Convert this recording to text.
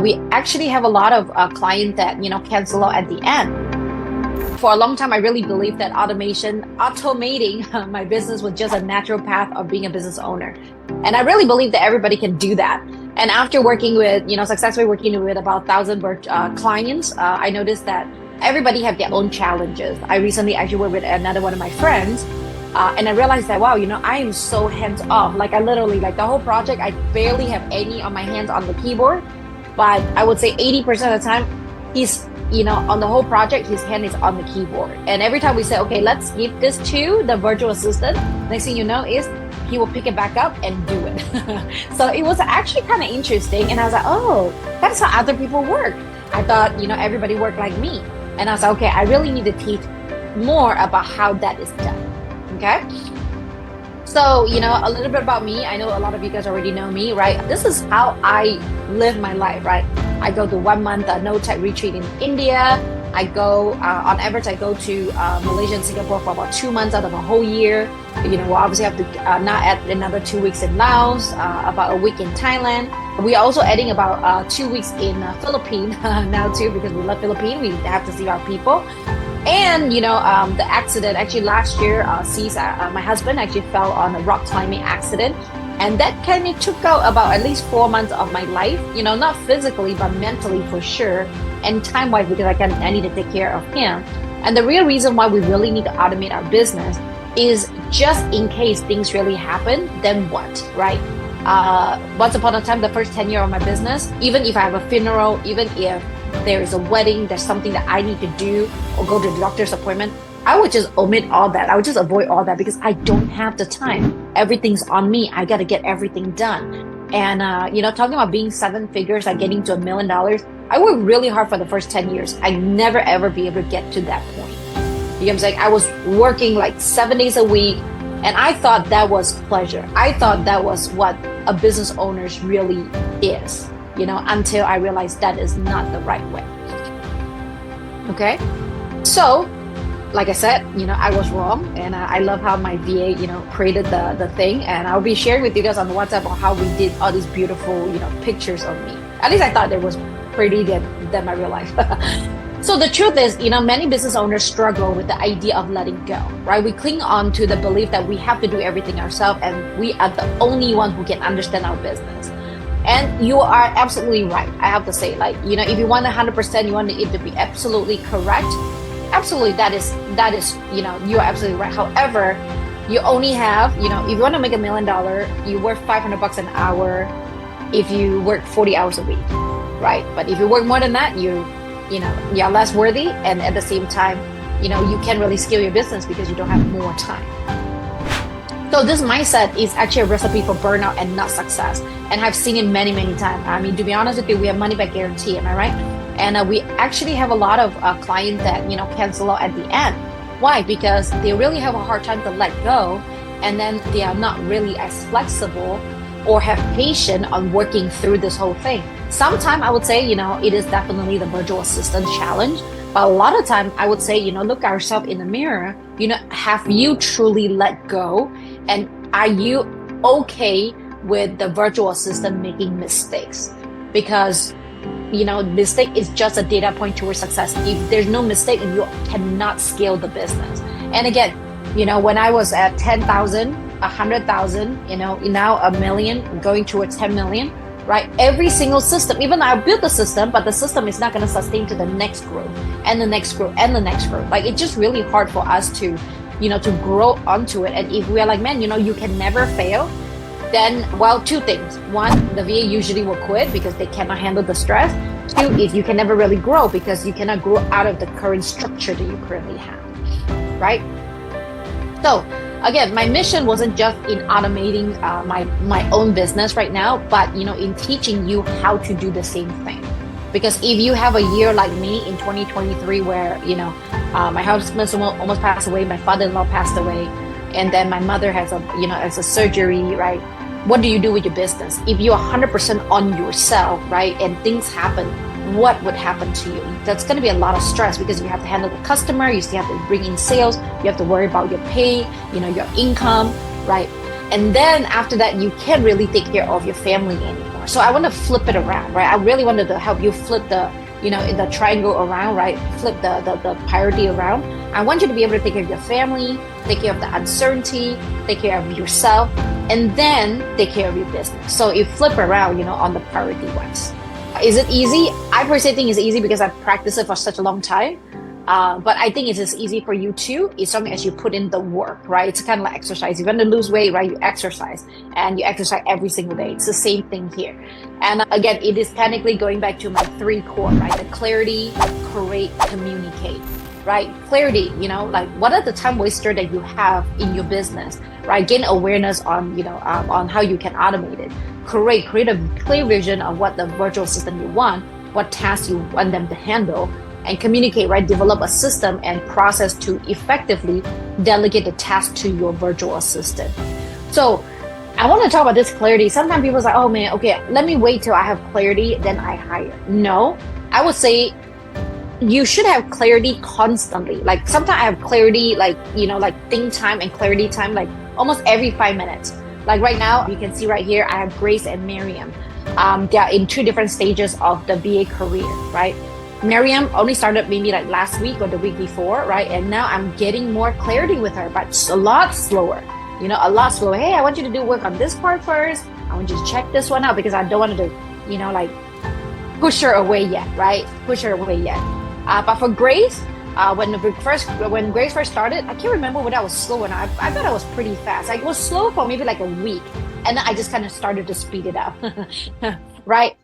We actually have a lot of clients that, cancel out at the end. For a long time, I really believed that automating my business was just a natural path of being a business owner. And I really believe that everybody can do that. And after working with, successfully working with about 1,000 clients, I noticed that everybody have their own challenges. I recently actually worked with another one of my friends, and I realized that, wow, I am so hands off. Like I literally, like the whole project, I barely have any of my hands on the keyboard. But I would say 80% of the time, he's, on the whole project, his hand is on the keyboard. And every time we say, okay, let's give this to the virtual assistant, next thing you know is he will pick it back up and do it. So it was actually kind of interesting. And I was like, oh, that's how other people work. I thought, everybody worked like me. And I was like, okay, I really need to teach more about how that is done. Okay. So, a little bit about me. I know a lot of you guys already know me, right? This is how I live my life, right? I go to 1 month no tech retreat in India. I go, on average, I go to Malaysia and Singapore for about 2 months out of a whole year. We'll obviously have to now add another 2 weeks in Laos, about a week in Thailand. We are also adding about 2 weeks in Philippines now too, because we love Philippines. We have to see our people. And, the accident actually last year, my husband actually fell on a rock climbing accident. And that kind of took out about at least 4 months of my life, not physically, but mentally for sure. And time-wise, because I need to take care of him. And the real reason why we really need to automate our business is just in case things really happen, then what, right? Once upon a time, the first 10 years of my business, even if I have a funeral, even if there is a wedding, there's something that I need to do or go to the doctor's appointment, I would just omit all that. I would just avoid all that because I don't have the time. Everything's on me. I got to get everything done. And, talking about being 7 figures, like getting to $1 million, I worked really hard for the first 10 years. I never ever be able to get to that point. You know what I'm saying? I was working like 7 days a week, and I thought that was pleasure. I thought that was what a business owner really is. Until I realized that is not the right way. Okay. So, like I said, I was wrong. And I love how my VA, created the thing. And I'll be sharing with you guys on WhatsApp about how we did all these beautiful, pictures of me. At least I thought it was pretty than my real life. So the truth is, many business owners struggle with the idea of letting go, right? We cling on to the belief that we have to do everything ourselves and we are the only one who can understand our business. And you are absolutely right. I have to say, if you want 100%, you want it to be absolutely correct. Absolutely, that is, you are absolutely right. However, you only have, if you want to make $1 million, you work $500 an hour if you work 40 hours a week, right? But if you work more than that, you're less worthy. And at the same time, you can't really scale your business because you don't have more time. So this mindset is actually a recipe for burnout and not success. And I've seen it many, many times. I mean, to be honest with you, we have money back guarantee, am I right? And we actually have a lot of clients that, cancel out at the end. Why? Because they really have a hard time to let go. And then they are not really as flexible or have patience on working through this whole thing. Sometimes I would say, it is definitely the virtual assistant challenge. But a lot of time I would say, look at yourself in the mirror, have you truly let go? And are you okay with the virtual assistant making mistakes? Because, mistake is just a data point towards success. If there's no mistake, you cannot scale the business. And again, when I was at 10,000, 100,000, now 1 million, going towards 10 million, right? Every single system, even though I built the system, but the system is not going to sustain to the next growth and the next growth and the next growth. Like, it's just really hard for us to, to grow onto it. And if we are like, man, you can never fail, then, well, 2 things. 1, the VA usually will quit because they cannot handle the stress. 2, is you can never really grow because you cannot grow out of the current structure that you currently have, right? So again, my mission wasn't just in automating my own business right now, but in teaching you how to do the same thing. Because if you have a year like me in 2023 where my husband almost passed away, my father-in-law passed away, and then my mother has a surgery, right? What do you do with your business? If you're 100% on yourself, right, and things happen, what would happen to you? That's going to be a lot of stress because you have to handle the customer, you still have to bring in sales, you have to worry about your pay, your income, right? And then after that, you can't really take care of your family anymore. So I want to flip it around, right? I really wanted to help you flip the, in the triangle around, right? Flip the priority around. I want you to be able to take care of your family, take care of the uncertainty, take care of yourself, and then take care of your business. So you flip around, on the priority wise. Is it easy? I personally think it's easy because I've practiced it for such a long time. But I think it's as easy for you too. It's something as you put in the work, right? It's kind of like exercise. You want to lose weight, right? You exercise and you exercise every single day. It's the same thing here. And again, it is technically going back to my 3 core, right? The clarity, create, communicate, right? Clarity, like what are the time waster that you have in your business, right? Gain awareness on, on how you can automate it. Create a clear vision of what the virtual assistant you want, what tasks you want them to handle, and communicate, right? Develop a system and process to effectively delegate the task to your virtual assistant. So I want to talk about this clarity. Sometimes people say, oh man, okay, let me wait till I have clarity, then I hire. No, I would say you should have clarity constantly. Like sometimes I have clarity, like, like think time and clarity time, like almost every 5 minutes. Like right now, you can see right here, I have Grace and Miriam. They are in 2 different stages of the VA career, right? Miriam only started maybe like last week or the week before, right? And now I'm getting more clarity with her, but it's a lot slower, a lot slower. Hey, I want you to do work on this part first. I want you to check this one out because I don't want to, like push her away yet, right? Push her away yet. But for Grace, when Grace first started, I can't remember whether I was slow or not. I thought I was pretty fast. Like, it was slow for maybe like a week. And then I just kind of started to speed it up, right?